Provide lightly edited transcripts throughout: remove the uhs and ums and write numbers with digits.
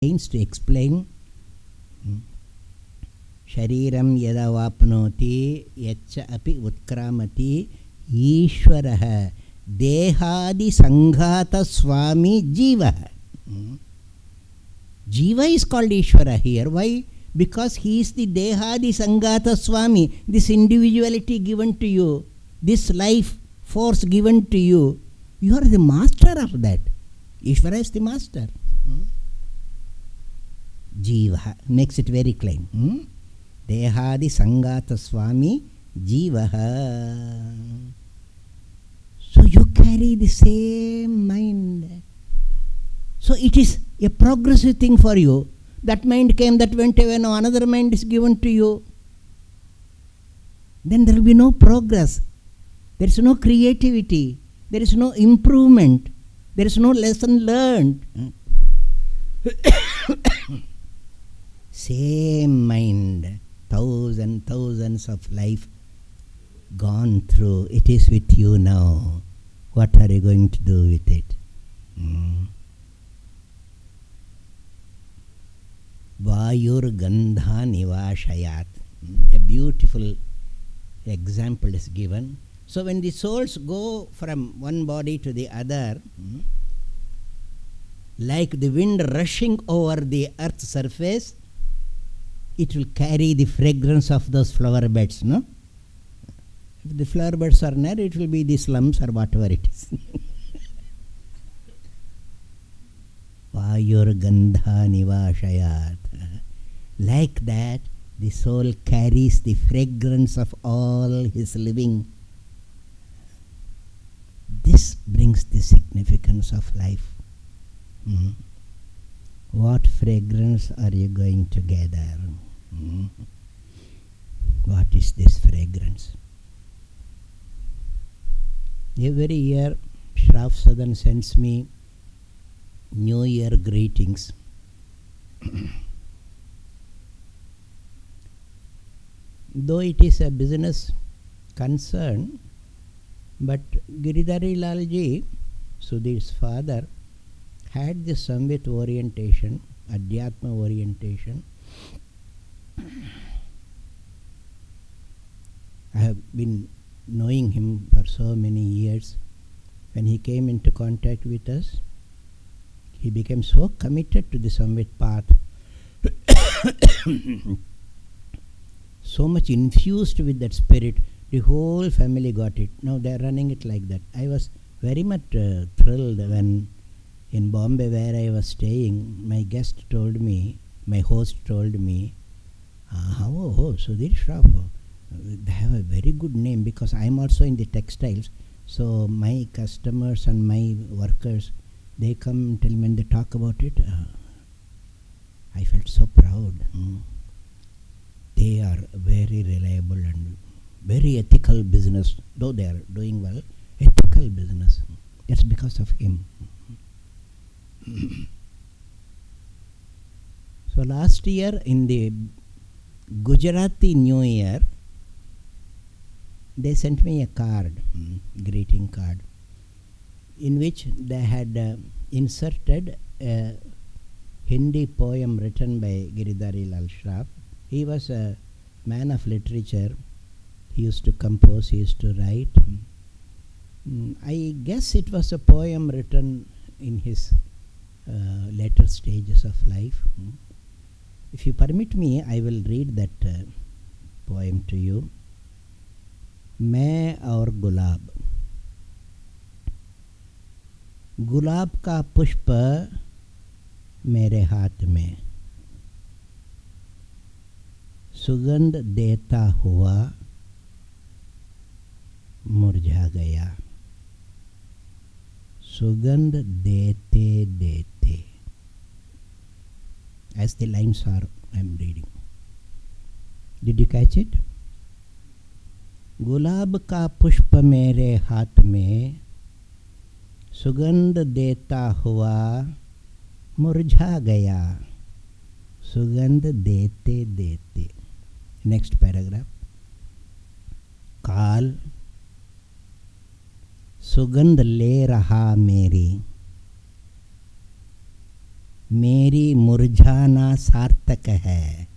means to explain Shariram yada vapnoti yaccha api utkramati Ishwaraha Dehadi Sanghata Swami Jiva. Jiva is called Ishwara here. Why? Because he is the Dehadi Sanghata Swami. This individuality given to you, this life force given to you, you are the master of that. Ishwara is the master. Jiva makes it very plain. Dehadi Sanghata Swami Jivaha. So you carry the same mind. So it is a progressive thing for you. That mind came, that went away, now another mind is given to you. Then there will be no progress. There is no creativity. There is no improvement. There is no lesson learned. Same mind, thousands of life gone through. It is with you now. What are you going to do with it? Vayur Gandha Nivashayat. A beautiful example is given. So when the souls go from one body to the other, like the wind rushing over the earth's surface, it will carry the fragrance of those flower beds, no? If the flower beds are near, it will be the slums or whatever it is. Vayur Gandha Nivashayat. Like that, the soul carries the fragrance of all his living. This brings the significance of life. What fragrance are you going to gather? What is this fragrance? Every year, Shrav Sadan sends me New Year greetings. Though it is a business concern, but Giridhari Lalji, Sudhir's father, had this Samvit orientation, Adhyatma orientation. I have been knowing him for so many years. When he came into contact with us, he became so committed to the Samvit path, so much infused with that spirit. The whole family got it. Now they are running it like that. I was very much thrilled when in Bombay, where I was staying, my guest told me, my host told me, Sudhir Shrav, they have a very good name, because I am also in the textiles. So my customers and my workers, they come and tell me when they talk about it. I felt so proud. They are very reliable and very ethical business. Though they are doing well, ethical business. That's because of him. So last year in the Gujarati New Year, they sent me a card, greeting card, in which they had inserted a Hindi poem written by Giridhari Lal Shrav. He was a man of literature. He used to compose, he used to write. I guess it was a poem written in his later stages of life. If you permit me, I will read that poem to you. मैं और गुलाब. गुलाब का पुष्प मेरे हाथ में, सुगंध देता हुआ मुरझा गया. सुगंध देते देते. As the lines are, I am reading. Did you catch it? गुलाब का पुष्प मेरे हाथ में, सुगंध देता हुआ मुरझा गया. सुगंध देते देते. Next paragraph. काल सुगंध ले रहा मेरी, मेरी मुरझाना सार्थक है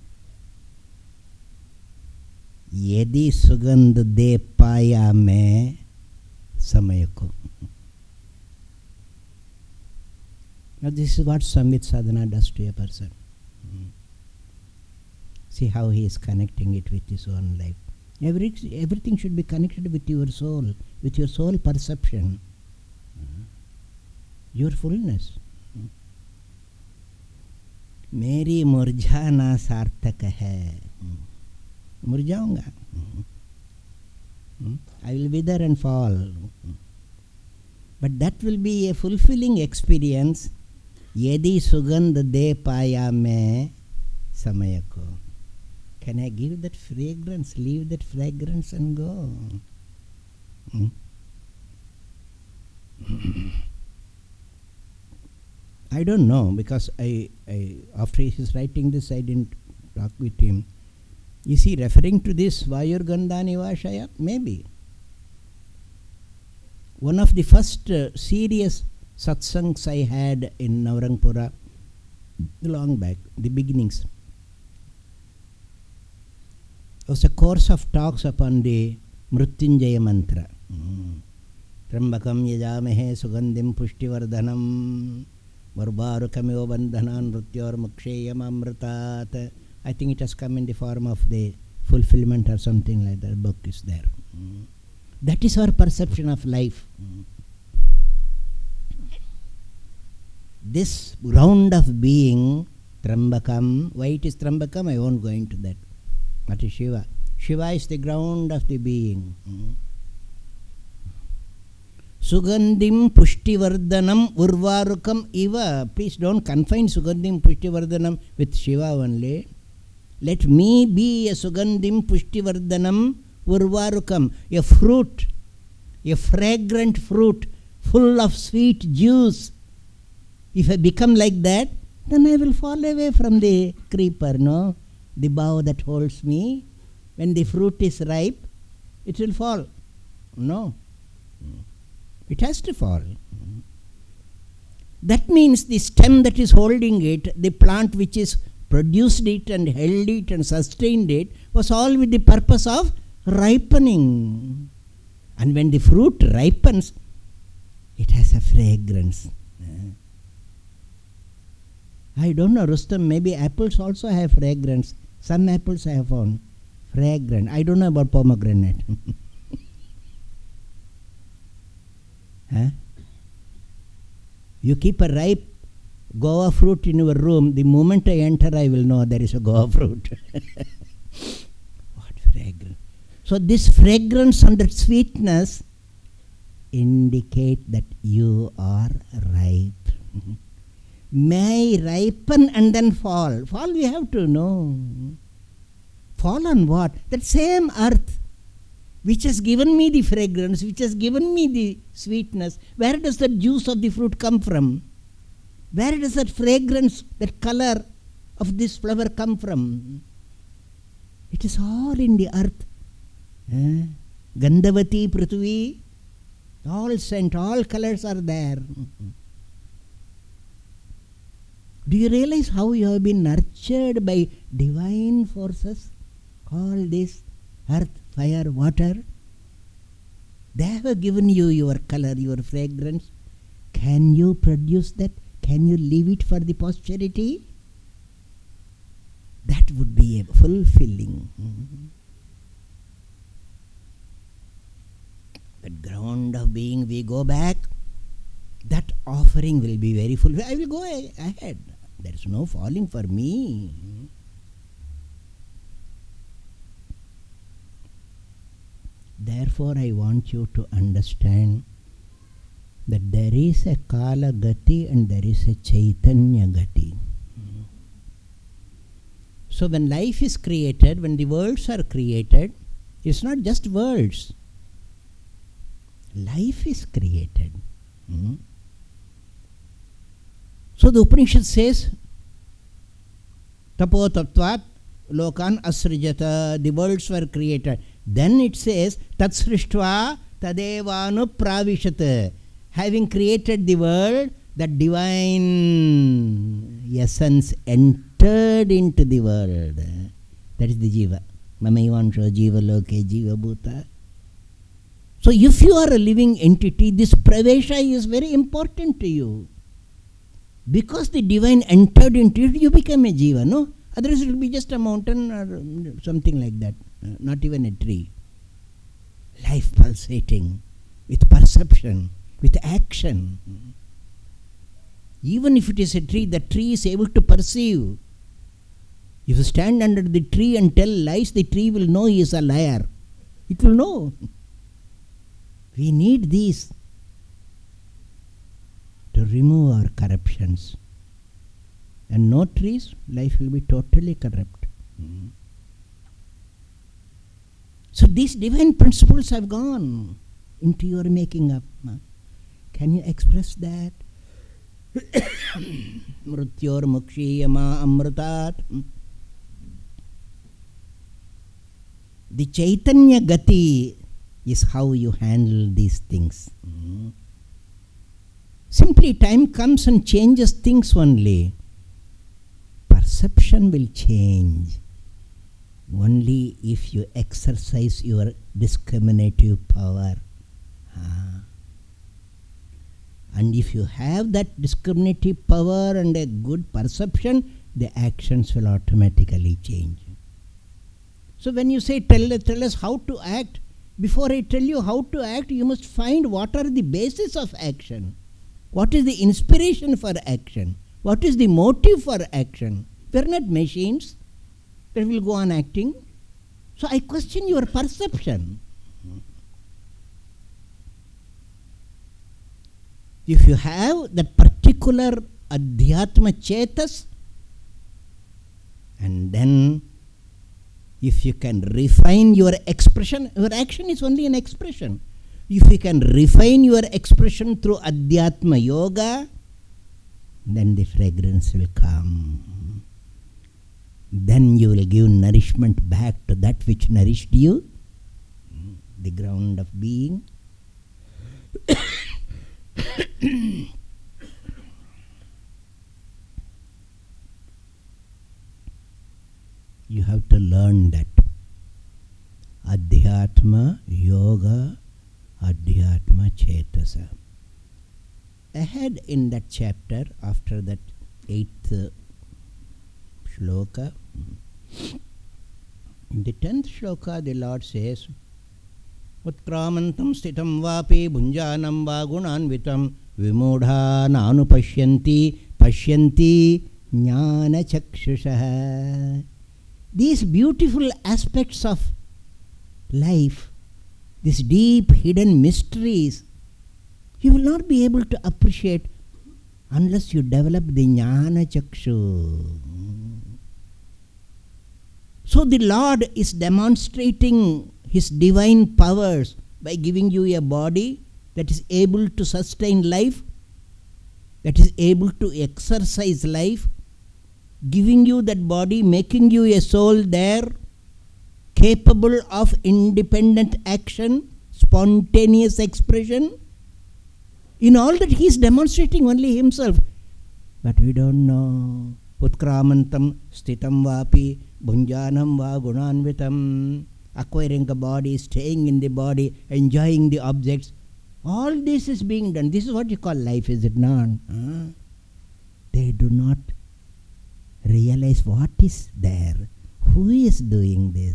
यदि सुगंध दे पाया मैं समय को. Now this is what Samvit Sadhana does to a person. See how he is connecting it with his own life. Everything should be connected with your soul perception, your fullness. मेरी मुरझाना सार्थक है. मुरझाऊंगा. I will wither and fall. But that will be a fulfilling experience यदि सुगंध दे पाया मैं समय को. Can I give that fragrance, leave that fragrance and go? I don't know, because I after his writing this, I didn't talk with him. Is he referring to this Vayurgandhani Vashaya? Maybe. One of the first serious satsangs I had in Navrangpura, long back, the beginnings, was a course of talks upon the Mrutyunjaya mantra. Trambakam yajamahe sugandhim pushtivardhanam varvarukamiva bandhanan nrutyor muksheyam amritat. I think it has come in the form of the fulfillment or something like that. Book is there. That is our perception of life. This ground of being, Trambakam, why it is Trambakam, I won't go into that. That is Shiva. Shiva is the ground of the being. Sugandhim Pushtivardhanam Urvarukam Iva. Please don't confine Sugandhim Pushtivardhanam with Shiva only. Let me be a Sugandhim Pushtivardhanam Urvarukam, a fruit, a fragrant fruit full of sweet juice. If I become like that, then I will fall away from the creeper, no? The bough that holds me. When the fruit is ripe, it will fall. No. It has to fall. That means the stem that is holding it, the plant which is produced it and held it and sustained it, was all with the purpose of ripening. And when the fruit ripens, it has a fragrance. I don't know, Rustam, maybe apples also have fragrance. Some apples I have found fragrant. I don't know about pomegranate. Huh? You keep a ripe guava fruit in your room, the moment I enter, I will know there is a guava fruit. What fragrance. So this fragrance and that sweetness indicate that you are ripe. May ripen and then fall. Fall we have to know. Fall on what? That same earth which has given me the fragrance, which has given me the sweetness. Where does that juice of the fruit come from? Where does that fragrance, that color of this flower come from? It is all in the earth. Gandhavati Prithvi, all scent, all colors are there. Do you realize how you have been nurtured by divine forces? All this earth, fire, water. They have given you your color, your fragrance. Can you produce that? Can you leave it for the posterity? That would be a fulfilling. That ground of being, we go back. That offering will be very full. I will go ahead. There is no falling for me. Therefore, I want you to understand that there is a Kala Gati and there is a Chaitanya Gati. So when life is created, when the worlds are created, it's not just worlds. Life is created. So the Upanishad says, Tapo Tattvat Lokan Asrijata, the worlds were created. Then it says, Tat Srishtva Tadevanu Pravishat. Having created the world, That divine essence entered into the world. That is the Jiva. Mamaivansho Jiva Loke Jiva Bhuta. So if you are a living entity, this pravesha is very important to you. Because the divine entered into it, you become a Jiva, no? Otherwise it will be just a mountain or something like that. Not even a tree. Life pulsating with perception, with action. Even if it is a tree, the tree is able to perceive. If you stand under the tree and tell lies, the tree will know he is a liar. It will know. We need these to remove our corruptions. And no trees, life will be totally corrupt. So these divine principles have gone into your making up. Can you express that? Mrityor mukshiyama amrutat. The Chaitanya Gati is how you handle these things. Simply time comes and changes things only. Perception will change only if you exercise your discriminative power. And if you have that discriminative power and a good perception, the actions will automatically change. So when you say, tell us how to act, before I tell you how to act, you must find what are the basis of action. What is the inspiration for action? What is the motive for action? We are not machines that will go on acting. So I question your perception. If you have that particular adhyatma chetas, and then if you can refine your expression, your action is only an expression. If you can refine your expression through adhyatma yoga, then the fragrance will come. Then you will give nourishment back to that which nourished you, the ground of being. You have to learn that. Adhyatma, yoga, adhyatma, chetasa. Ahead in that chapter, after that 8th shloka, in the 10th shloka, the Lord says, Utkramantam stitam vapi bhunjanam va gunanvitam vimudha nanupashyanti pashyanti jnana chakshusha. These beautiful aspects of life, these deep hidden mysteries, you will not be able to appreciate unless you develop the jnana chakshu. So the Lord is demonstrating His divine powers by giving you a body that is able to sustain life, that is able to exercise life, giving you that body, making you a soul there, capable of independent action, spontaneous expression. In all that He is demonstrating only Himself. But we don't know. Utkramantam stitam vapi bhunjanam va gunanvitam. Acquiring a body, staying in the body, enjoying the objects. All this is being done. This is what you call life, is it not? They do not realize what is there. Who is doing this?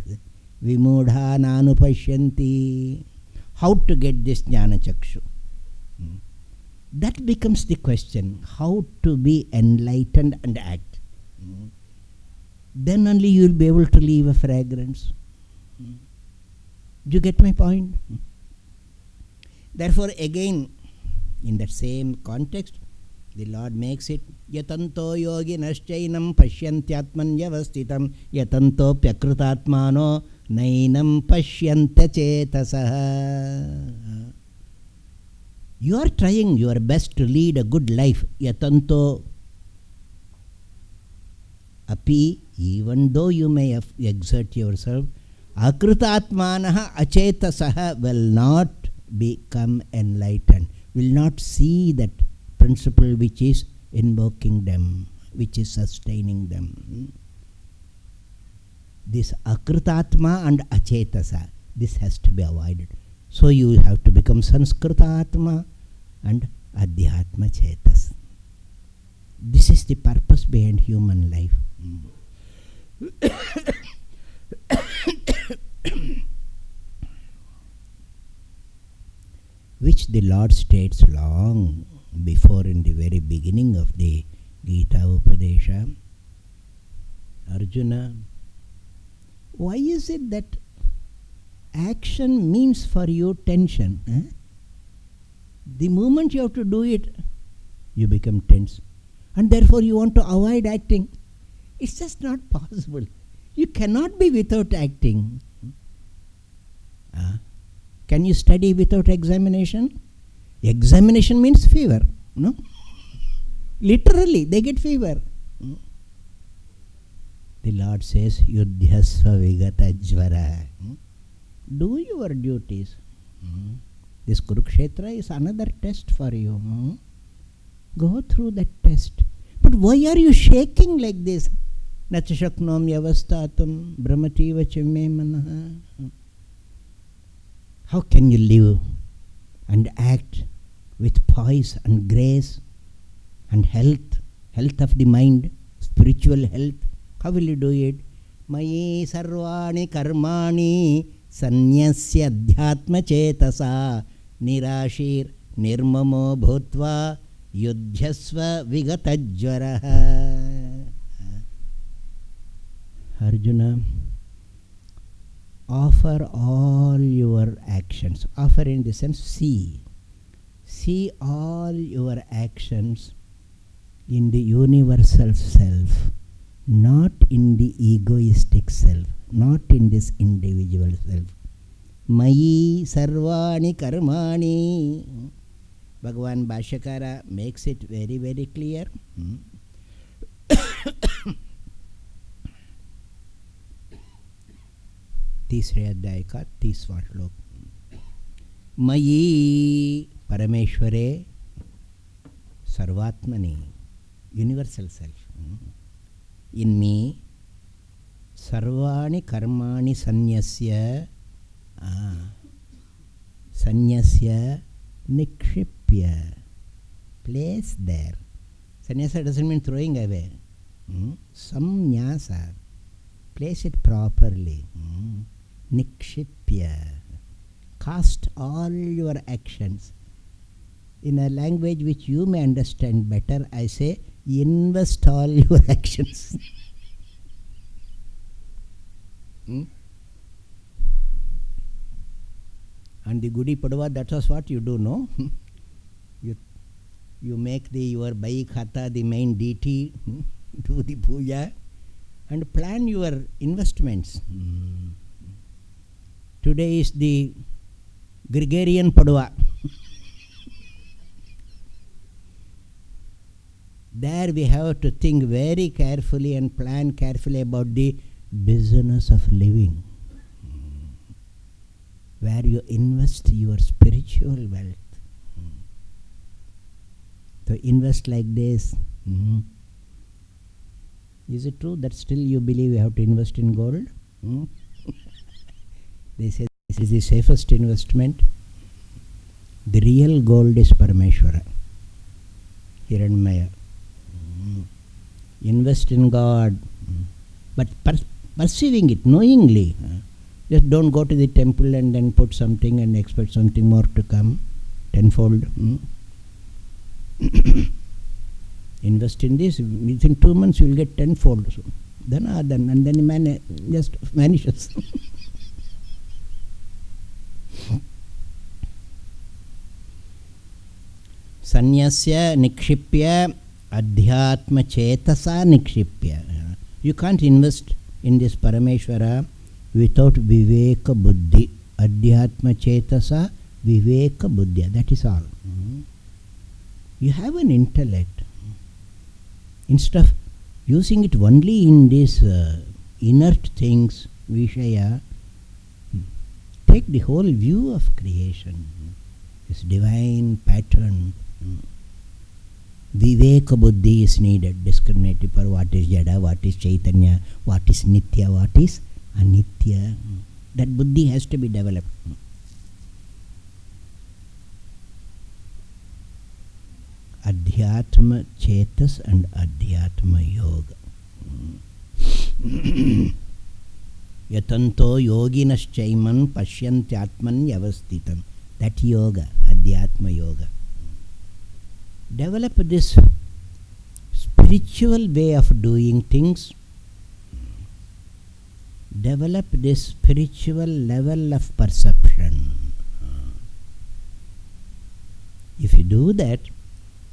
Vimudha nanupashyanti. How to get this jnana chakshu? That becomes the question. How to be enlightened and act. Then only you will be able to leave a fragrance. Do you get my point? Therefore, again, in that same context, the Lord makes it yatanto yogi naschainam pashyantyatman yavastitam yatanto pyakrutatmano nainam pashyanta chetasaha. You are trying your best to lead a good life. Yatanto api, even though you may exert yourself, akrutatmanaha achetasaha will not become enlightened, will not see that principle which is invoking them, which is sustaining them. This akritatma and achetasa, this has to be avoided. So you have to become sanskritatma and adhyatma chetas. This is the purpose behind human life. Which the Lord states long before in the very beginning of the Gita Upadesha. Arjuna, why is it that action means for you tension? The moment you have to do it, you become tense. And therefore you want to avoid acting. It's just not possible. You cannot be without acting. Can you study without examination? Examination means fever. No? Literally, they get fever. The Lord says, Yudhyasva vigata jvara. Do your duties. This Kurukshetra is another test for you. Go through that test. But why are you shaking like this? Nachashaknom yavastatam brahmativa chimme manaha. How can you live and act with poise and grace and health of the mind, spiritual health? How will you do it? Mayi sarvani karmani sanyasya adhyatma chetasa nirashir nirmamo bhutva yudhyasva vigatajvaraha. Arjuna, offer all your actions. Offer in the sense see. See all your actions in the universal self, not in the egoistic self, not in this individual self. Mayi sarvani karmani. Bhagavan Bhashyakara makes it very, very clear. 3रे अध्याय का 30वां श्लोक. मयि परमेश्वरे सर्वात्मनि, universal self, इन मी सर्वाणि कर्माणि संन्यस्य निक्षिप्य, place there. Sannyasa doesn't mean throwing away. Samnyasa, place it properly. Nikshipya, cast all your actions. In a language which you may understand better, I say invest all your actions. And the Gudi Padwa, that was what you do, no? You make your Bai Khata the main deity, do the puja, and plan your investments. Today is the Gregorian Padwa. There we have to think very carefully and plan carefully about the business of living, where you invest your spiritual wealth. So invest like this. Is it true that still you believe you have to invest in gold? They say this is the safest investment. The real gold is Parameshwara, Hiranmaya. Invest in God, but perceiving it knowingly. Just don't go to the temple and then put something and expect something more to come tenfold. Invest in this, within 2 months you will get tenfold. So, and then the man just vanishes. Sanyasya nikshipya adhyatma chetasa nikshipya. You can't invest in this Parameshwara without viveka buddhi. Adhyatma chetasa viveka buddhya. That is all. You have an intellect. Instead of using it only in these inert things, Vishaya, take the whole view of creation, this divine pattern. Viveka buddhi is needed, discriminating for what is Jada, what is Chaitanya, what is Nitya, what is Anitya. That buddhi has to be developed. Adhyatma Chetas and Adhyatma Yoga. Yatanto yoginaschaiman pashyantyatman yavastitam. That yoga, Adhyatma Yoga. Develop this spiritual way of doing things. Develop this spiritual level of perception. If you do that,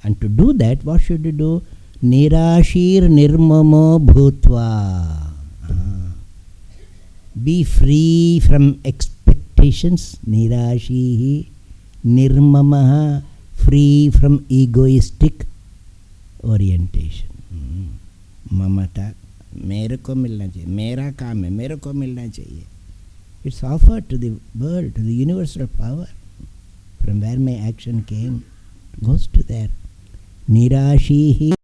and to do that, what should you do? Nirashir nirmamo bhutva. Be free from expectations. Nirashihi nirmamaha. Free from egoistic orientation. Mamata. मेरे को मिलना चाहिए, मेरा काम है, मेरे को मिलना चाहिए. It's offered to the world, to the universal power. From where my action came, goes to there. Nirashihi